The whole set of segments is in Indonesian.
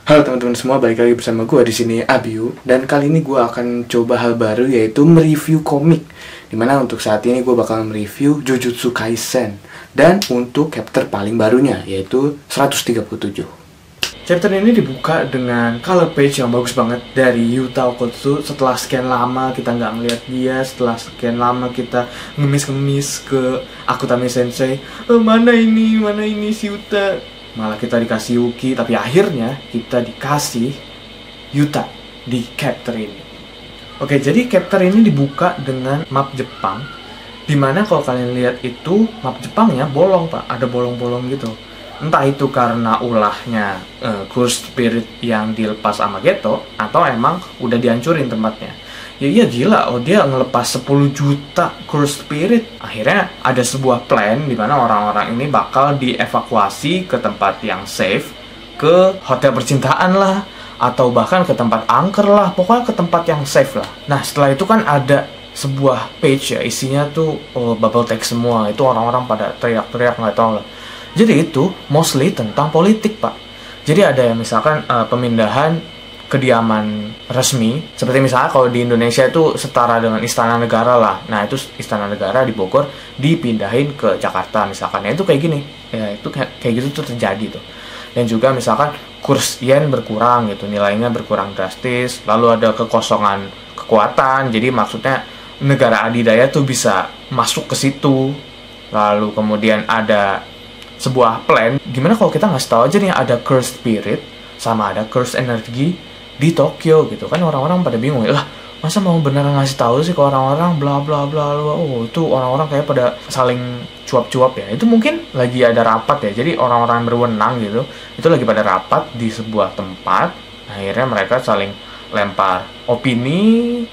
Halo teman-teman semua, balik lagi bersama gue di sini Abiu, dan kali ini gue akan coba hal baru, yaitu mereview komik. Dimana untuk saat ini gue bakal mereview Jujutsu Kaisen, dan untuk chapter paling barunya, yaitu 137. Chapter ini dibuka dengan color page yang bagus banget dari Yuta Okkotsu. Setelah sekian lama kita nggak ngeliat dia, setelah sekian lama kita ngemis-ngemis ke Akutami Sensei, mana ini si Yuta. Malah kita dikasih Yuki, tapi akhirnya kita dikasih Yuta di chapter ini. Oke, jadi chapter ini dibuka dengan map Jepang, dimana kalau kalian lihat itu map Jepangnya bolong pak, ada bolong-bolong gitu. Entah itu karena ulahnya Cursed Spirit yang dilepas sama Geto, atau emang udah dihancurin tempatnya. Ya iya gila, dia ngelepas 10 juta Cursed Spirit. Akhirnya ada sebuah plan di mana orang-orang ini bakal dievakuasi ke tempat yang safe, ke hotel percintaan lah, atau bahkan ke tempat angker lah, pokoknya ke tempat yang safe lah. Nah setelah itu kan ada sebuah page ya, isinya tuh bubble text semua, itu orang-orang pada teriak-teriak nggak tahu lah. Jadi itu mostly tentang politik pak. Jadi ada yang misalkan pemindahan kediaman resmi, seperti misalnya kalau di Indonesia itu setara dengan Istana Negara lah. Nah itu Istana Negara di Bogor dipindahin ke Jakarta misalkan. Ya itu kayak gini, ya itu kayak gitu tuh terjadi tuh. Dan juga misalkan kurs yen berkurang gitu, nilainya berkurang drastis, lalu ada kekosongan kekuatan. Jadi maksudnya negara adidaya tuh bisa masuk ke situ. Lalu kemudian ada sebuah plan, gimana kalau kita ngasih tahu aja nih ada Cursed Spirit sama ada Cursed Energy di Tokyo gitu kan. Orang-orang pada bingung, lah masa mau beneran ngasih tahu sih ke orang-orang bla bla bla. Oh itu orang-orang kayak pada saling cuap-cuap ya. Itu mungkin lagi ada rapat ya, jadi orang-orang berwenang gitu itu lagi pada rapat di sebuah tempat. Akhirnya mereka saling lempar opini,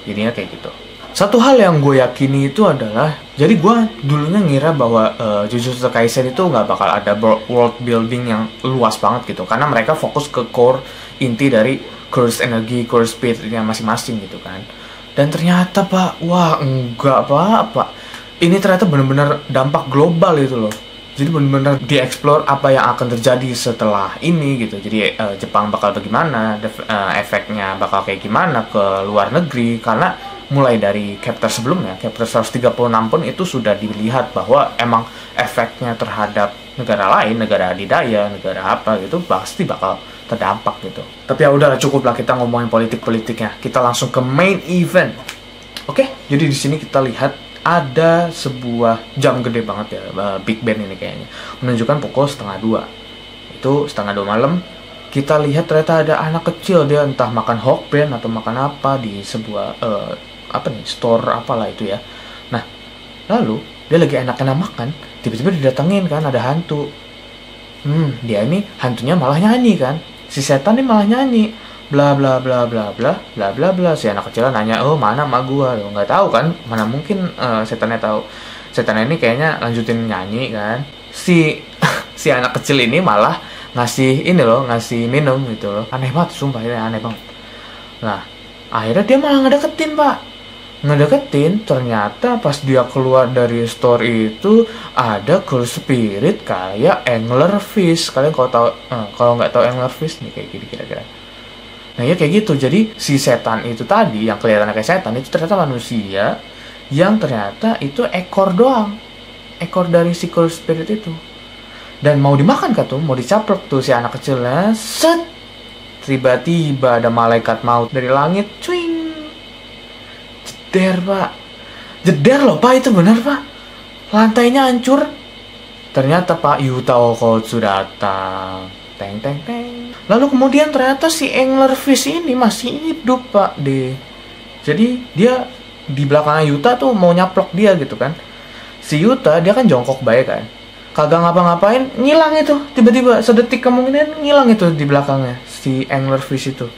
jadinya kayak gitu. Satu hal yang gue yakini itu adalah, jadi gue dulunya ngira bahwa Jujutsu Kaisen itu nggak bakal ada world building yang luas banget gitu, karena mereka fokus ke core inti dari Cursed Energy, Cursed Spirit-nya masing-masing gitu kan. Dan ternyata pak, wah enggak pak, ini ternyata benar-benar dampak global itu loh. Jadi benar-benar dieksplor apa yang akan terjadi setelah ini gitu. Jadi Jepang bakal bagaimana, efeknya bakal kayak gimana ke luar negeri. Karena mulai dari chapter sebelumnya, chapter 136 pun itu sudah dilihat bahwa emang efeknya terhadap negara lain, negara adidaya, negara apa gitu pasti bakal terdampak gitu. Tapi ya udahlah, cukup lah kita ngomongin politik-politiknya. Kita langsung ke main event. Oke, jadi di sini kita lihat ada sebuah jam gede banget ya, Big Ben ini kayaknya menunjukkan pukul 1:30. Itu 1:30 malam. Kita lihat ternyata ada anak kecil, dia entah makan hot brand atau makan apa di sebuah store apalah itu ya. Nah lalu dia lagi enak-enak makan, tiba-tiba didatengin kan ada hantu. Dia ini hantunya malah nyanyi kan, si setan ini malah nyanyi bla bla bla bla bla bla bla bla. Si anak kecil nanya, oh mana emak gua? Lo nggak tahu kan, mana mungkin setannya tahu. Setannya ini kayaknya lanjutin nyanyi kan. Si si anak kecil ini malah ngasih ini loh, ngasih minum gitu loh. Aneh banget, sumpah ini aneh banget. Nah akhirnya dia malah ngedeketin pak, ngedeketin. Ternyata pas dia keluar dari store itu ada Cursed Spirit kayak anglerfish. Kalian kalau tahu, kalau nggak tahu anglerfish nih kayak gini kira-kira. Nah ya kayak gitu. Jadi si setan itu tadi yang kelihatan kayak setan itu ternyata manusia yang ternyata itu ekor doang, ekor dari si Cursed Spirit itu. Dan mau dimakan kan tuh, mau dicaplok tuh si anak kecilnya. Set, tiba-tiba ada malaikat maut dari langit, cuing. Jeder pak, jeder loh pak, itu benar pak, lantainya hancur. Ternyata pak Yuta Okkotsu datang, teng teng teng. Lalu kemudian ternyata si anglerfish ini masih hidup pak deh. Jadi dia di belakangnya Yuta tuh mau nyaplok dia gitu kan. Si Yuta dia kan jongkok baik kan, kagak ngapa-ngapain, ngilang itu tiba-tiba sedetik kemungkinan ngilang itu di belakangnya si anglerfish itu.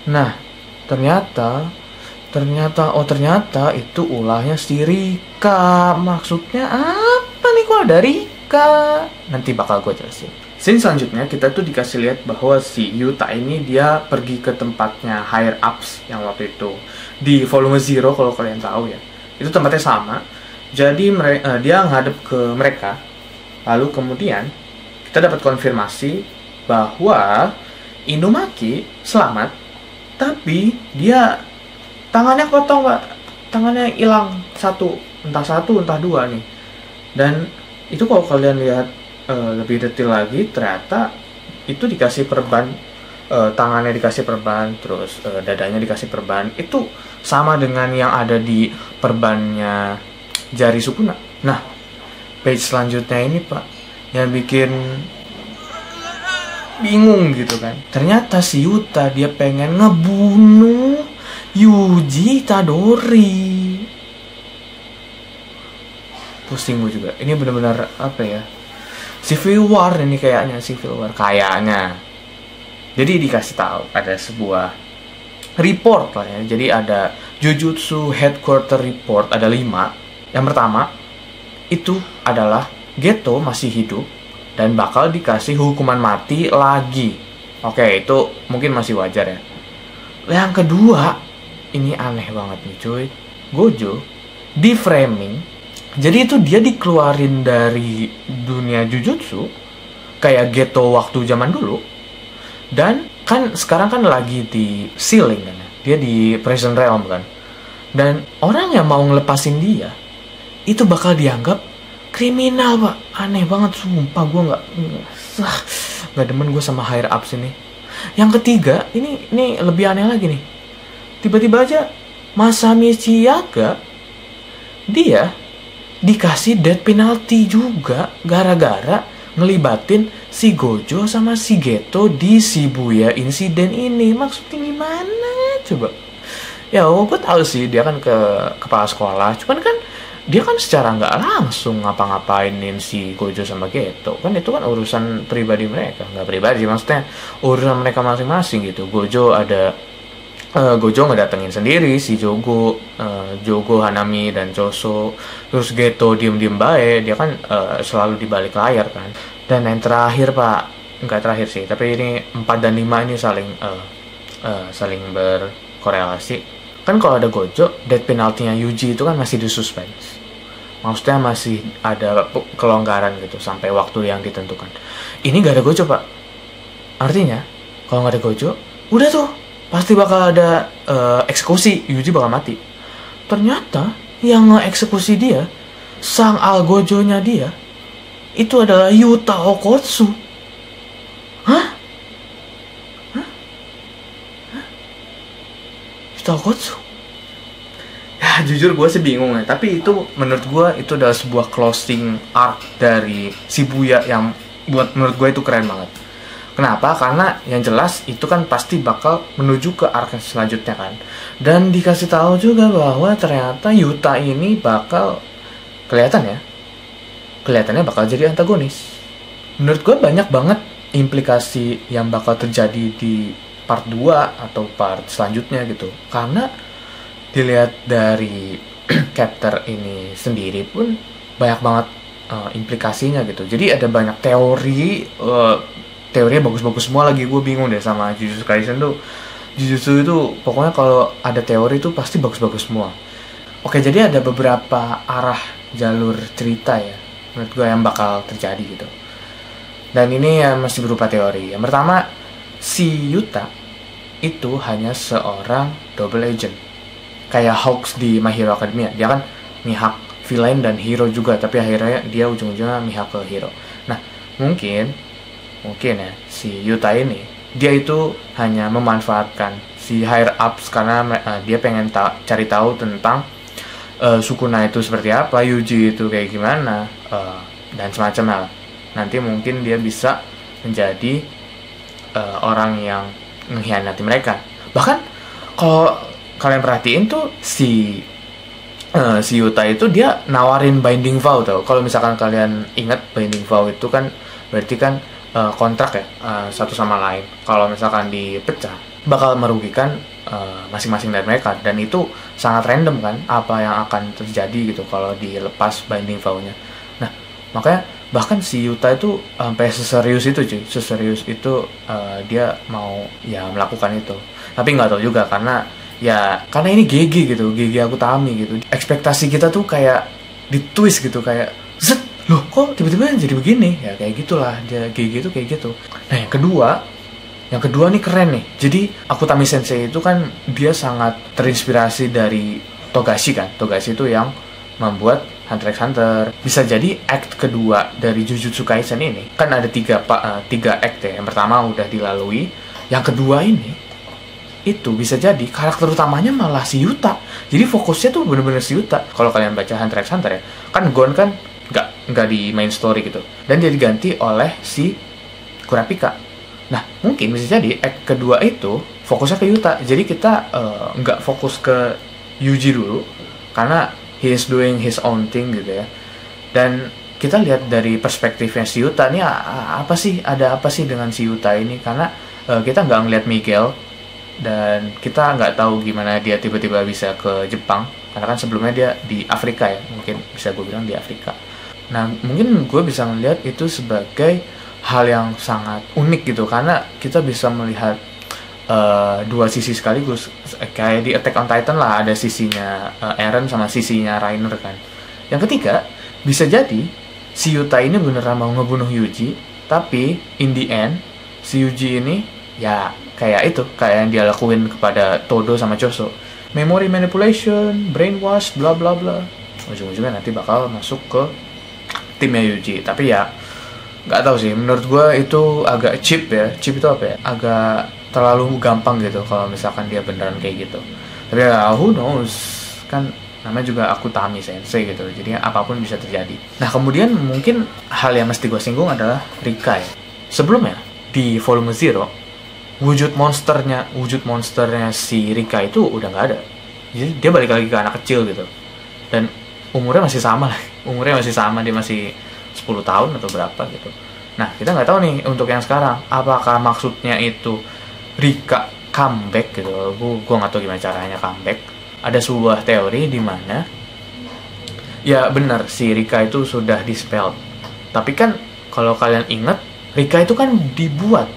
Nah ternyata itu ulahnya si Rika. Maksudnya apa nih kok ada Rika? Nanti bakal gue jelasin. Scene selanjutnya kita tuh dikasih lihat bahwa si Yuta ini dia pergi ke tempatnya higher ups yang waktu itu di volume 0 kalau kalian tahu ya. Itu tempatnya sama. Jadi dia ngadep ke mereka. Lalu kemudian kita dapat konfirmasi bahwa Inumaki selamat, tapi dia tangannya potong Pak, tangannya hilang satu entah dua nih. Dan itu kalau kalian lihat lebih detail lagi, ternyata itu dikasih perban, tangannya dikasih perban, terus dadanya dikasih perban, itu sama dengan yang ada di perbannya jari Sukuna. Nah, page selanjutnya ini Pak, yang bikin bingung gitu kan. Ternyata si Yuta dia pengen ngebunuh Yuji Itadori. Pusing gue juga. Ini benar-benar apa ya? Civil War ini kayaknya, Civil War kayaknya. Jadi dikasih tahu ada sebuah report lah ya. Jadi ada Jujutsu Headquarter Report, ada 5. Yang pertama itu adalah Geto masih hidup dan bakal dikasih hukuman mati lagi. Oke, itu mungkin masih wajar ya. Yang kedua, ini aneh banget nih cuy. Gojo di framing. Jadi itu dia dikeluarin dari dunia Jujutsu kayak Geto waktu zaman dulu. Dan kan sekarang kan lagi di ceiling kan ya. Dia di Prison Realm kan. Dan orang yang mau ngelepasin dia itu bakal dianggap kriminal Pak. Aneh banget sumpah, gue nggak demen gue sama higher ups ini. Yang ketiga, ini lebih aneh lagi nih. Tiba-tiba aja Masami Chiyaga dia dikasih death penalty juga gara-gara ngelibatin si Gojo sama si Geto di Shibuya insiden ini. Maksudnya gimana coba? Ya gue tahu sih dia kan ke kepala sekolah, cuman kan dia kan secara nggak langsung ngapa-ngapainin si Gojo sama Geto. Kan itu kan urusan pribadi mereka. Nggak pribadi, maksudnya urusan mereka masing-masing gitu. Gojo ngedatengin sendiri si Jogo, Hanami, dan Choso. Terus Geto diem-diem baik. Dia kan selalu di balik layar kan. Dan yang terakhir Pak, nggak terakhir sih, tapi ini 4 dan 5 ini saling berkorelasi. Kan kalau ada Gojo, death penalty-nya Yuji itu kan masih di suspense. Maksudnya masih ada kelonggaran gitu sampai waktu yang ditentukan. Ini gak ada Gojo Pak. Artinya kalau gak ada Gojo, udah tuh pasti bakal ada eksekusi. Yuji bakal mati. Ternyata yang nge-eksekusi dia, sang Algojo-nya dia, itu adalah Yuta Okotsu. Hah? Yuta Okotsu? Ya jujur gue sih bingung ya. Tapi itu menurut gue itu adalah sebuah closing arc dari Shibuya yang menurut gue itu keren banget. Kenapa? Karena yang jelas itu kan pasti bakal menuju ke arc selanjutnya kan. Dan dikasih tahu juga bahwa ternyata Yuta ini bakal kelihatannya bakal jadi antagonis. Menurut gue banyak banget implikasi yang bakal terjadi di part 2 atau part selanjutnya gitu. Karena dilihat dari chapter ini sendiri pun banyak banget implikasinya gitu. Jadi ada banyak teorinya bagus-bagus semua lagi. Gue bingung deh sama Jujutsu Kaisen tuh. Jujutsu itu pokoknya kalau ada teori itu pasti bagus-bagus semua. Oke, jadi ada beberapa arah jalur cerita ya menurut gue yang bakal terjadi gitu. Dan ini ya masih berupa teori. Yang pertama, si Yuta itu hanya seorang double agent. Kayak Hawks di My Hero Academia. Dia kan mihak villain dan hero juga, tapi akhirnya dia ujung-ujungnya mihak ke hero. Nah, mungkin ya si Yuta ini dia itu hanya memanfaatkan si higher ups karena dia pengen cari tahu tentang Sukuna itu seperti apa, Yuji itu kayak gimana, dan semacamnya lah. Nanti mungkin dia bisa menjadi orang yang mengkhianati mereka. Bahkan kalau kalian perhatiin tuh si Yuta itu dia nawarin binding vow tau. Kalau misalkan kalian ingat, binding vow itu kan berarti kan kontrak ya satu sama lain. Kalau misalkan dipecah bakal merugikan masing-masing dari mereka, dan itu sangat random kan apa yang akan terjadi gitu kalau dilepas binding vow-nya. Nah, makanya bahkan si Yuta itu sampai seserius itu dia mau ya melakukan itu. Tapi nggak tahu juga karena ini GG gitu, GG Akutami gitu. Ekspektasi kita tuh kayak ditwist gitu, kayak zet, loh kok tiba-tiba jadi begini ya, kayak gitulah dia GG itu kayak gitu. Nah, yang kedua Yang kedua nih keren nih. Jadi Akutami Sensei itu kan dia sangat terinspirasi dari Togashi kan. Togashi itu yang membuat Hunter x Hunter. Bisa jadi act kedua dari Jujutsu Kaisen ini kan ada tiga act ya. Yang pertama udah dilalui. Yang kedua ini itu bisa jadi karakter utamanya malah si Yuta. Jadi fokusnya tuh bener-bener si Yuta. Kalau kalian baca Hunter x Hunter ya, kan Gon kan nggak di main story gitu. Dan dia diganti oleh si Kurapika. Nah, mungkin bisa jadi act kedua itu fokusnya ke Yuta. Jadi kita nggak fokus ke Yuji dulu, karena he is doing his own thing gitu ya. Dan kita lihat dari perspektifnya si Yuta nih, ada apa sih dengan si Yuta ini? Karena kita nggak ngeliat Miguel, dan kita nggak tahu gimana dia tiba-tiba bisa ke Jepang. Karena kan sebelumnya dia di Afrika ya, mungkin bisa gue bilang di Afrika. Nah, mungkin gue bisa ngeliat itu sebagai hal yang sangat unik gitu, karena kita bisa melihat dua sisi sekaligus. Kayak di Attack on Titan lah, ada sisinya Eren sama sisinya Reiner kan. Yang ketiga, bisa jadi si Yuta ini beneran mau ngebunuh Yuji, tapi in the end si Yuji ini ya kayak yang dia lakuin kepada Todo sama Choso, memory manipulation, brainwash, bla bla bla. Ujung-ujungnya nanti bakal masuk ke timnya Yuji. Tapi ya nggak tahu sih, menurut gue itu agak cheap ya. Cheap itu apa ya? Agak terlalu gampang gitu kalau misalkan dia beneran kayak gitu. Tapi ya who knows, kan namanya juga Akutami Sensei gitu, jadi apapun bisa terjadi. Nah, kemudian mungkin hal yang mesti gue singgung adalah Rika ya. Sebelumnya di volume 0, wujud monsternya si Rika itu udah nggak ada. Jadi dia balik lagi ke anak kecil gitu, dan umurnya masih sama, dia masih 10 tahun atau berapa gitu. Nah, kita nggak tahu nih untuk yang sekarang, apakah maksudnya itu Rika comeback gitu. Gue nggak tahu gimana caranya comeback. Ada sebuah teori di mana ya benar si Rika itu sudah dispel. Tapi kan kalau kalian ingat, Rika itu kan dibuat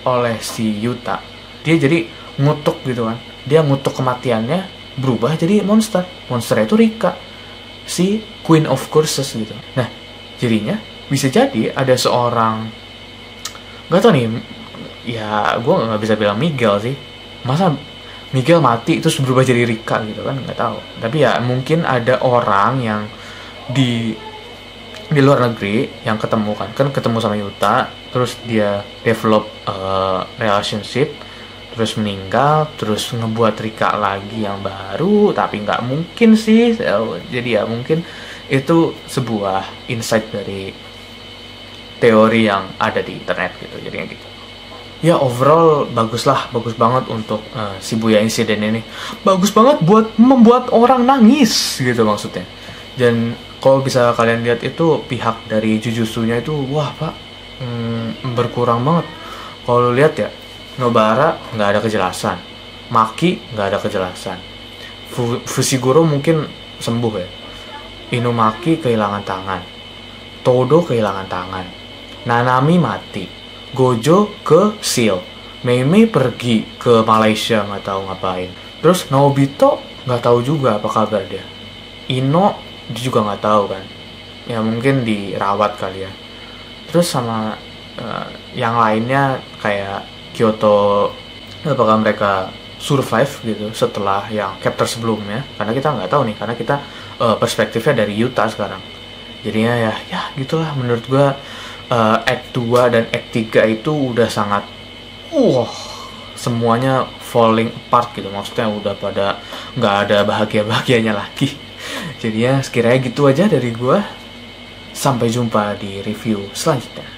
oleh si Yuta. Dia jadi ngutuk gitu kan. Dia ngutuk kematiannya, berubah jadi monster. Monsternya itu Rika, si Queen of Curses gitu. Nah, jadinya bisa jadi ada seorang, nggak tahu nih ya, gue nggak bisa bilang Miguel sih. Masa Miguel mati terus berubah jadi Rika gitu kan, nggak tahu. Tapi ya mungkin ada orang yang di luar negeri yang ketemu sama Yuta, terus dia develop relationship, terus meninggal, terus ngebuat Rika lagi yang baru. Tapi nggak mungkin sih. Jadi ya mungkin itu sebuah insight dari teori yang ada di internet gitu, jadinya gitu. Ya overall bagus banget untuk Shibuya Incident ini. Bagus banget buat membuat orang nangis gitu maksudnya. Dan kalau bisa kalian lihat itu pihak dari Jujutsu-nya itu, wah pak, berkurang banget. Kalau lihat ya, Nobara nggak ada kejelasan, Maki nggak ada kejelasan, Fushiguro mungkin sembuh ya, Inumaki kehilangan tangan, Todo kehilangan tangan, Nanami mati, Gojo ke Seal, Mei pergi ke Malaysia nggak tahu ngapain. Terus Nobito nggak tahu juga apa kabar dia. Ino dia juga nggak tahu kan. Ya mungkin dirawat kali ya. Terus sama yang lainnya kayak Kyoto, apakah mereka survive gitu setelah yang chapter sebelumnya? Karena kita nggak tahu nih, karena kita perspektifnya dari Yuta sekarang. Jadinya ya gitulah menurut gua. Act 2 dan Act 3 itu udah sangat semuanya falling apart gitu. Maksudnya udah pada nggak ada bahagia-bahagianya lagi. Jadi ya sekiranya gitu aja dari gua. Sampai jumpa di review selanjutnya.